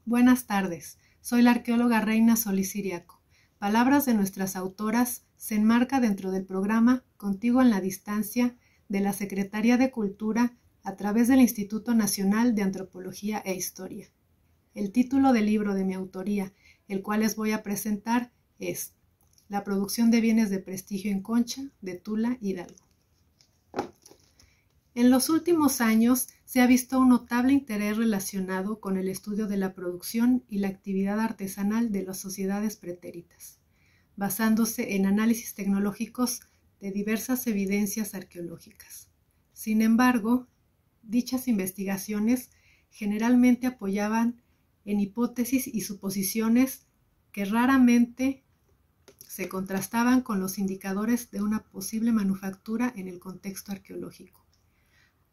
Buenas tardes, soy la arqueóloga Reina Solís Siriaco. Palabras de nuestras autoras se enmarca dentro del programa Contigo en la Distancia de la Secretaría de Cultura a través del Instituto Nacional de Antropología e Historia. El título del libro de mi autoría, el cual les voy a presentar, es La producción de bienes de prestigio en Concha, de Tula, Hidalgo. En los últimos años se ha visto un notable interés relacionado con el estudio de la producción y la actividad artesanal de las sociedades pretéritas, basándose en análisis tecnológicos de diversas evidencias arqueológicas. Sin embargo, dichas investigaciones generalmente apoyaban en hipótesis y suposiciones que raramente se contrastaban con los indicadores de una posible manufactura en el contexto arqueológico,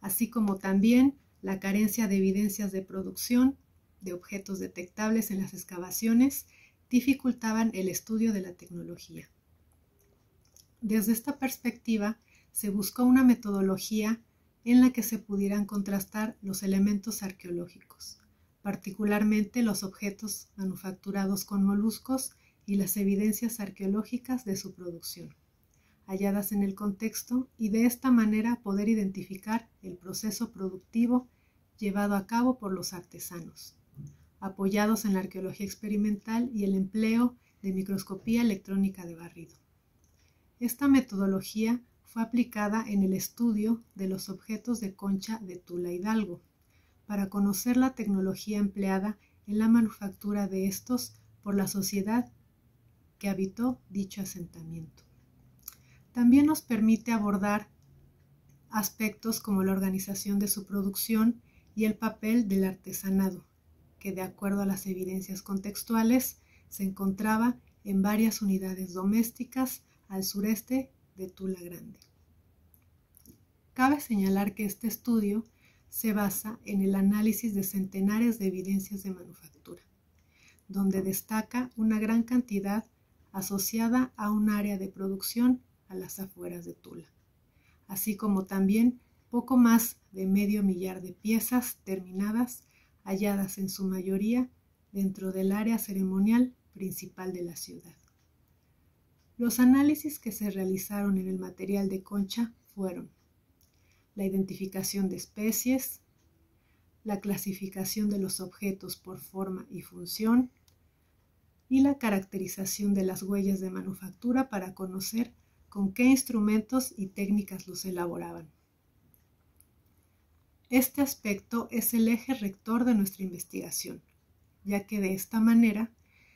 así como también la carencia de evidencias de producción de objetos detectables en las excavaciones dificultaban el estudio de la tecnología. Desde esta perspectiva, se buscó una metodología en la que se pudieran contrastar los elementos arqueológicos, particularmente los objetos manufacturados con moluscos y las evidencias arqueológicas de su producción, halladas en el contexto, y de esta manera poder identificar el proceso productivo llevado a cabo por los artesanos, apoyados en la arqueología experimental y el empleo de microscopía electrónica de barrido. Esta metodología fue aplicada en el estudio de los objetos de concha de Tula, Hidalgo, para conocer la tecnología empleada en la manufactura de estos por la sociedad que habitó dicho asentamiento. También nos permite abordar aspectos como la organización de su producción y el papel del artesanado, que de acuerdo a las evidencias contextuales se encontraba en varias unidades domésticas al sureste de Tula Grande. Cabe señalar que este estudio se basa en el análisis de centenares de evidencias de manufactura, donde destaca una gran cantidad asociada a un área de producción a las afueras de Tula, así como también poco más de medio millar de piezas terminadas halladas en su mayoría dentro del área ceremonial principal de la ciudad. Los análisis que se realizaron en el material de concha fueron la identificación de especies, la clasificación de los objetos por forma y función, y la caracterización de las huellas de manufactura para conocer con qué instrumentos y técnicas los elaboraban. Este aspecto es el eje rector de nuestra investigación, ya que de esta manera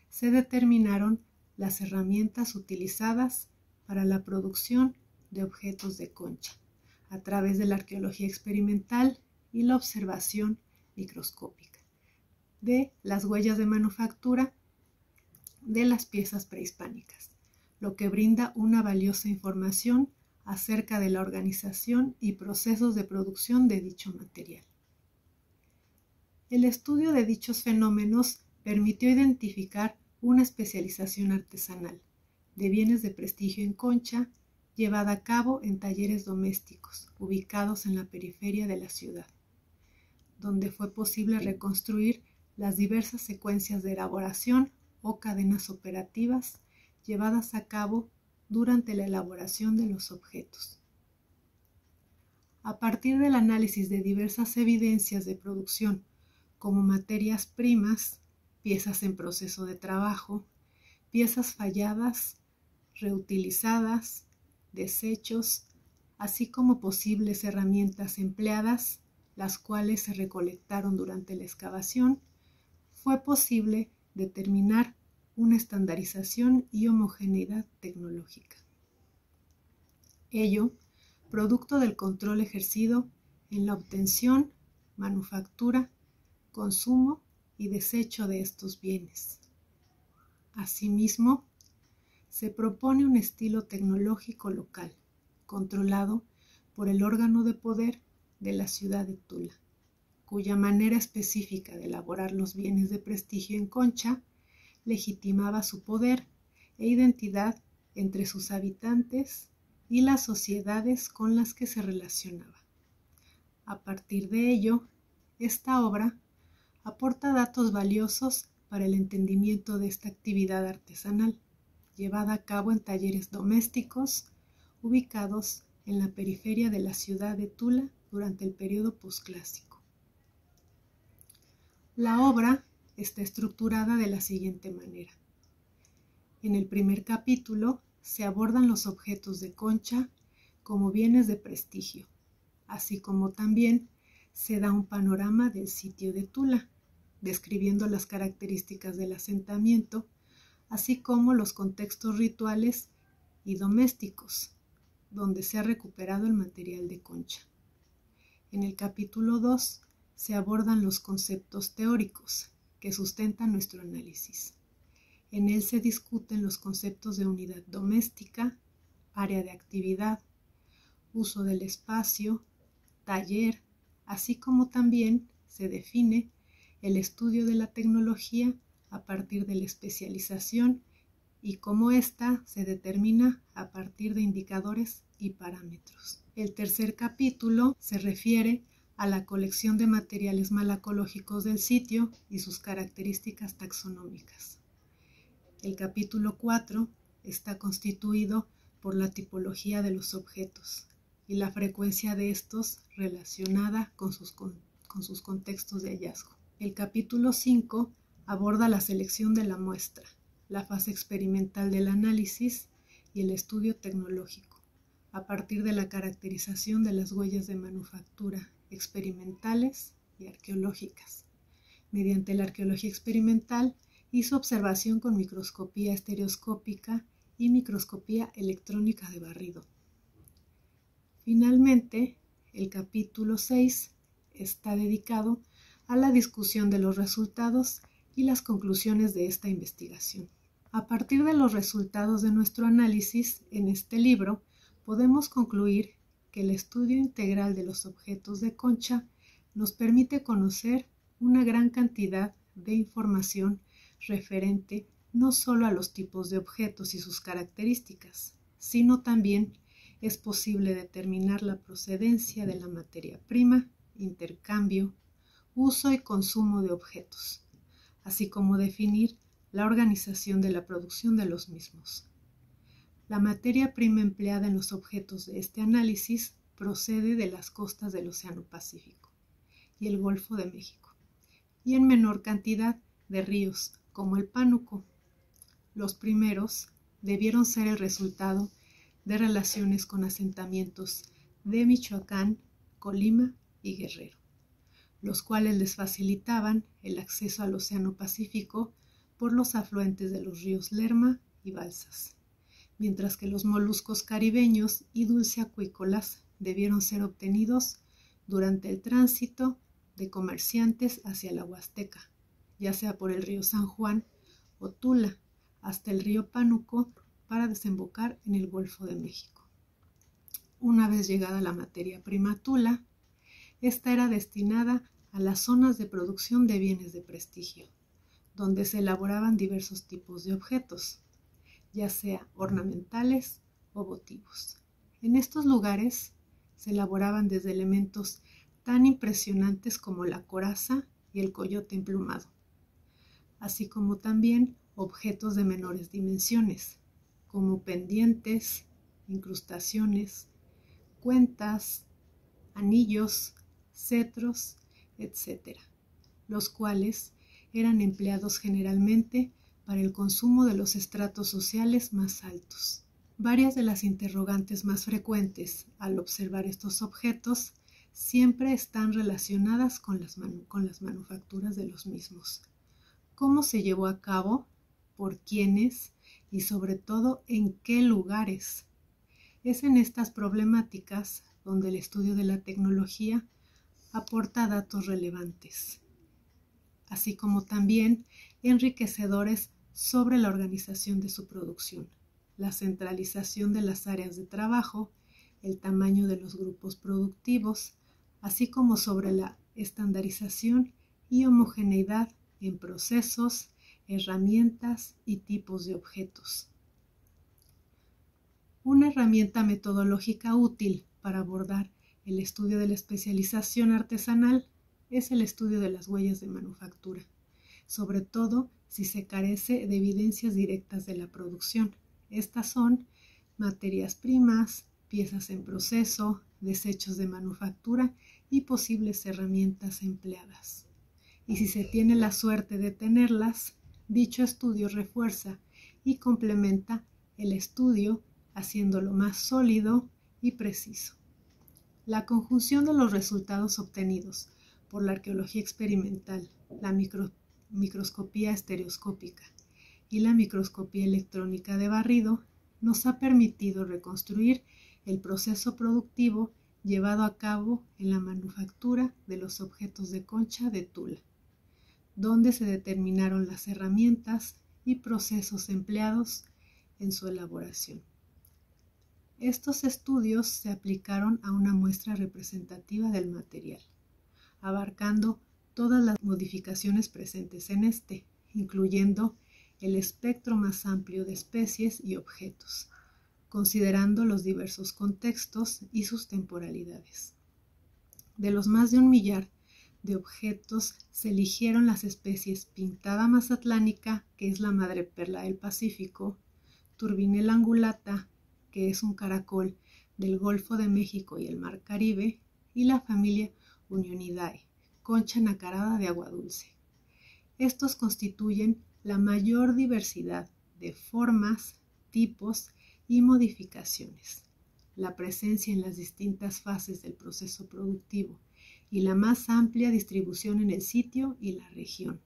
se determinaron las herramientas utilizadas para la producción de objetos de concha, a través de la arqueología experimental y la observación microscópica de las huellas de manufactura de las piezas prehispánicas, lo que brinda una valiosa información acerca de la organización y procesos de producción de dicho material. El estudio de dichos fenómenos permitió identificar una especialización artesanal de bienes de prestigio en concha llevada a cabo en talleres domésticos ubicados en la periferia de la ciudad, donde fue posible reconstruir las diversas secuencias de elaboración o cadenas operativas llevadas a cabo durante la elaboración de los objetos. A partir del análisis de diversas evidencias de producción, como materias primas, piezas en proceso de trabajo, piezas falladas, reutilizadas, desechos, así como posibles herramientas empleadas, las cuales se recolectaron durante la excavación, fue posible determinar una estandarización y homogeneidad tecnológica. Ello, producto del control ejercido en la obtención, manufactura, consumo y desecho de estos bienes. Asimismo, se propone un estilo tecnológico local, controlado por el órgano de poder de la ciudad de Tula, cuya manera específica de elaborar los bienes de prestigio en concha legitimaba su poder e identidad entre sus habitantes y las sociedades con las que se relacionaba. A partir de ello, esta obra aporta datos valiosos para el entendimiento de esta actividad artesanal, llevada a cabo en talleres domésticos ubicados en la periferia de la ciudad de Tula durante el periodo posclásico. La obra está estructurada de la siguiente manera. En el primer capítulo se abordan los objetos de concha como bienes de prestigio, así como también se da un panorama del sitio de Tula, describiendo las características del asentamiento, así como los contextos rituales y domésticos, donde se ha recuperado el material de concha. En el capítulo 2 se abordan los conceptos teóricos que sustentan nuestro análisis. En él se discuten los conceptos de unidad doméstica, área de actividad, uso del espacio, taller, así como también se define el estudio de la tecnología a partir de la especialización y cómo ésta se determina a partir de indicadores y parámetros. El tercer capítulo se refiere a la colección de materiales malacológicos del sitio y sus características taxonómicas. El capítulo 4 está constituido por la tipología de los objetos y la frecuencia de estos relacionada con sus contextos de hallazgo. El capítulo 5 aborda la selección de la muestra, la fase experimental del análisis y el estudio tecnológico, a partir de la caracterización de las huellas de manufactura experimentales y arqueológicas. Mediante la arqueología experimental hizo observación con microscopía estereoscópica y microscopía electrónica de barrido. Finalmente, el capítulo 6 está dedicado a la discusión de los resultados y las conclusiones de esta investigación. A partir de los resultados de nuestro análisis en este libro, podemos concluir que el estudio integral de los objetos de concha nos permite conocer una gran cantidad de información referente no solo a los tipos de objetos y sus características, sino también es posible determinar la procedencia de la materia prima, intercambio, uso y consumo de objetos, así como definir la organización de la producción de los mismos. La materia prima empleada en los objetos de este análisis procede de las costas del Océano Pacífico y el Golfo de México, y en menor cantidad de ríos como el Pánuco. Los primeros debieron ser el resultado de relaciones con asentamientos de Michoacán, Colima y Guerrero, los cuales les facilitaban el acceso al Océano Pacífico por los afluentes de los ríos Lerma y Balsas, mientras que los moluscos caribeños y dulceacuícolas debieron ser obtenidos durante el tránsito de comerciantes hacia la Huasteca, ya sea por el río San Juan o Tula, hasta el río Pánuco para desembocar en el Golfo de México. Una vez llegada la materia prima a Tula, esta era destinada a las zonas de producción de bienes de prestigio, donde se elaboraban diversos tipos de objetos, ya sea ornamentales o votivos. En estos lugares se elaboraban desde elementos tan impresionantes como la coraza y el coyote emplumado, así como también objetos de menores dimensiones, como pendientes, incrustaciones, cuentas, anillos, cetros, etc., los cuales eran empleados generalmente para el consumo de los estratos sociales más altos. Varias de las interrogantes más frecuentes al observar estos objetos siempre están relacionadas con las manufacturas de los mismos. ¿Cómo se llevó a cabo? ¿Por quiénes? Y sobre todo, ¿en qué lugares? Es en estas problemáticas donde el estudio de la tecnología aporta datos relevantes, así como también enriquecedores sobre la organización de su producción, la centralización de las áreas de trabajo, el tamaño de los grupos productivos, así como sobre la estandarización y homogeneidad en procesos, herramientas y tipos de objetos. Una herramienta metodológica útil para abordar el estudio de la especialización artesanal es el estudio de las huellas de manufactura, sobre todo si se carece de evidencias directas de la producción. Estas son materias primas, piezas en proceso, desechos de manufactura y posibles herramientas empleadas. Y si se tiene la suerte de tenerlas, dicho estudio refuerza y complementa el estudio haciéndolo más sólido y preciso. La conjunción de los resultados obtenidos por la arqueología experimental, la microscopía estereoscópica y la microscopía electrónica de barrido nos ha permitido reconstruir el proceso productivo llevado a cabo en la manufactura de los objetos de concha de Tula, donde se determinaron las herramientas y procesos empleados en su elaboración. Estos estudios se aplicaron a una muestra representativa del material, abarcando todas las modificaciones presentes en este, incluyendo el espectro más amplio de especies y objetos, considerando los diversos contextos y sus temporalidades. De los más de 1 millar de objetos se eligieron las especies pintada mazatlánica, que es la madreperla del Pacífico, Turbinella angulata, que es un caracol del Golfo de México y el Mar Caribe, y la familia Unionidae, concha nacarada de agua dulce. Estos constituyen la mayor diversidad de formas, tipos y modificaciones. La presencia en las distintas fases del proceso productivo y la más amplia distribución en el sitio y la región,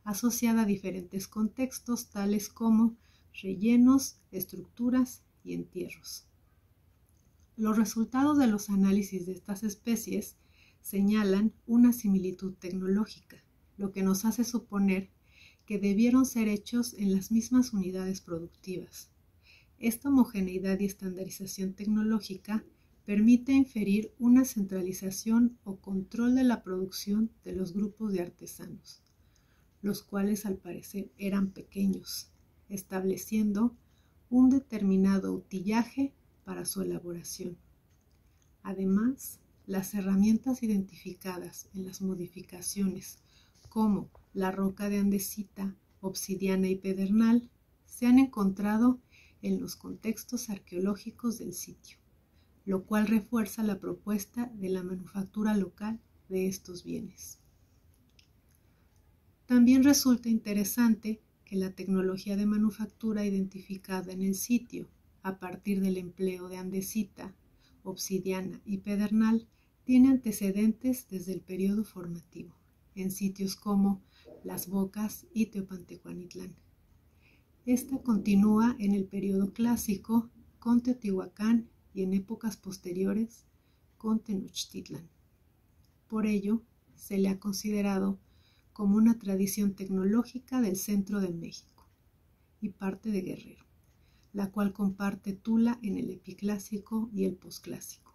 asociada a diferentes contextos tales como rellenos, estructuras y entierros. Los resultados de los análisis de estas especies señalan una similitud tecnológica, lo que nos hace suponer que debieron ser hechos en las mismas unidades productivas. Esta homogeneidad y estandarización tecnológica permite inferir una centralización o control de la producción de los grupos de artesanos, los cuales al parecer eran pequeños, estableciendo un determinado utillaje para su elaboración. Además, las herramientas identificadas en las modificaciones, como la roca de andesita, obsidiana y pedernal, se han encontrado en los contextos arqueológicos del sitio, lo cual refuerza la propuesta de la manufactura local de estos bienes. También resulta interesante que la tecnología de manufactura identificada en el sitio, a partir del empleo de andesita, obsidiana y pedernal, tiene antecedentes desde el periodo formativo, en sitios como Las Bocas y Teopantecuanitlán. Esta continúa en el periodo clásico con Teotihuacán y en épocas posteriores con Tenochtitlan. Por ello, se le ha considerado como una tradición tecnológica del centro de México y parte de Guerrero, la cual comparte Tula en el epiclásico y el posclásico.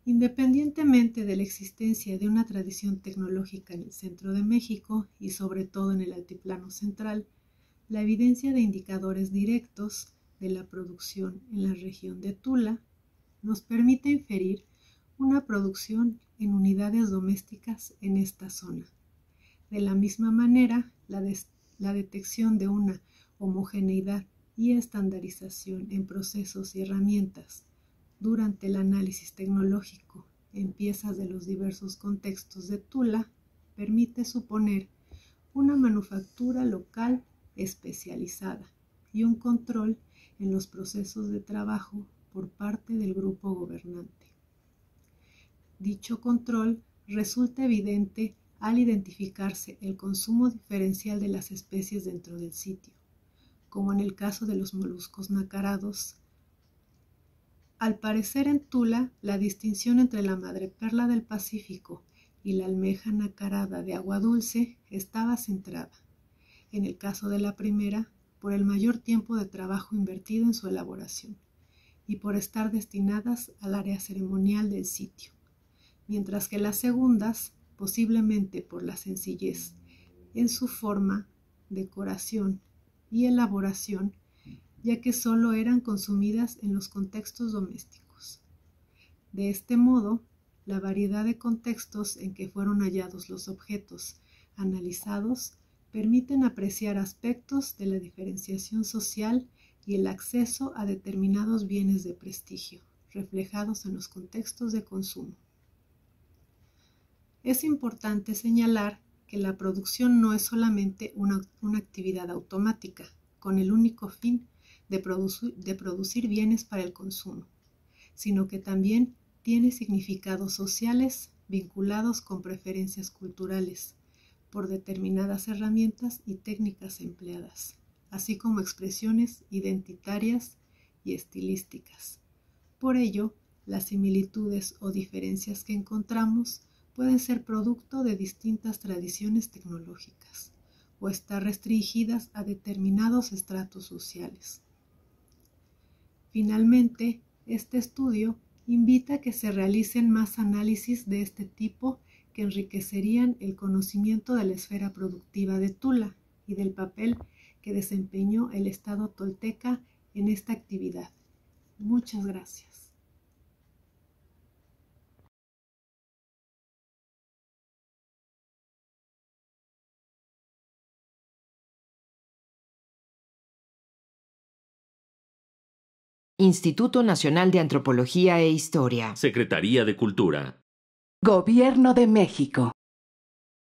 Independientemente de la existencia de una tradición tecnológica en el centro de México y sobre todo en el altiplano central, la evidencia de indicadores directos de la producción en la región de Tula nos permite inferir una producción en unidades domésticas en esta zona. De la misma manera, la detección de una homogeneidad y estandarización en procesos y herramientas durante el análisis tecnológico en piezas de los diversos contextos de Tula permite suponer una manufactura local especializada y un control en los procesos de trabajo por parte del grupo gobernante. Dicho control resulta evidente al identificarse el consumo diferencial de las especies dentro del sitio, como en el caso de los moluscos nacarados. Al parecer en Tula, la distinción entre la madreperla del Pacífico y la almeja nacarada de agua dulce estaba centrada, en el caso de la primera, por el mayor tiempo de trabajo invertido en su elaboración y por estar destinadas al área ceremonial del sitio, mientras que las segundas, posiblemente por la sencillez en su forma, decoración y elaboración, ya que solo eran consumidas en los contextos domésticos. De este modo, la variedad de contextos en que fueron hallados los objetos analizados permiten apreciar aspectos de la diferenciación social y el acceso a determinados bienes de prestigio, reflejados en los contextos de consumo. Es importante señalar que la producción no es solamente una actividad automática, con el único fin de producir bienes para el consumo, sino que también tiene significados sociales vinculados con preferencias culturales, por determinadas herramientas y técnicas empleadas, así como expresiones identitarias y estilísticas. Por ello, las similitudes o diferencias que encontramos pueden ser producto de distintas tradiciones tecnológicas o estar restringidas a determinados estratos sociales. Finalmente, este estudio invita a que se realicen más análisis de este tipo que enriquecerían el conocimiento de la esfera productiva de Tula y del papel que desempeñó el Estado tolteca en esta actividad. Muchas gracias. Instituto Nacional de Antropología e Historia. Secretaría de Cultura. Gobierno de México.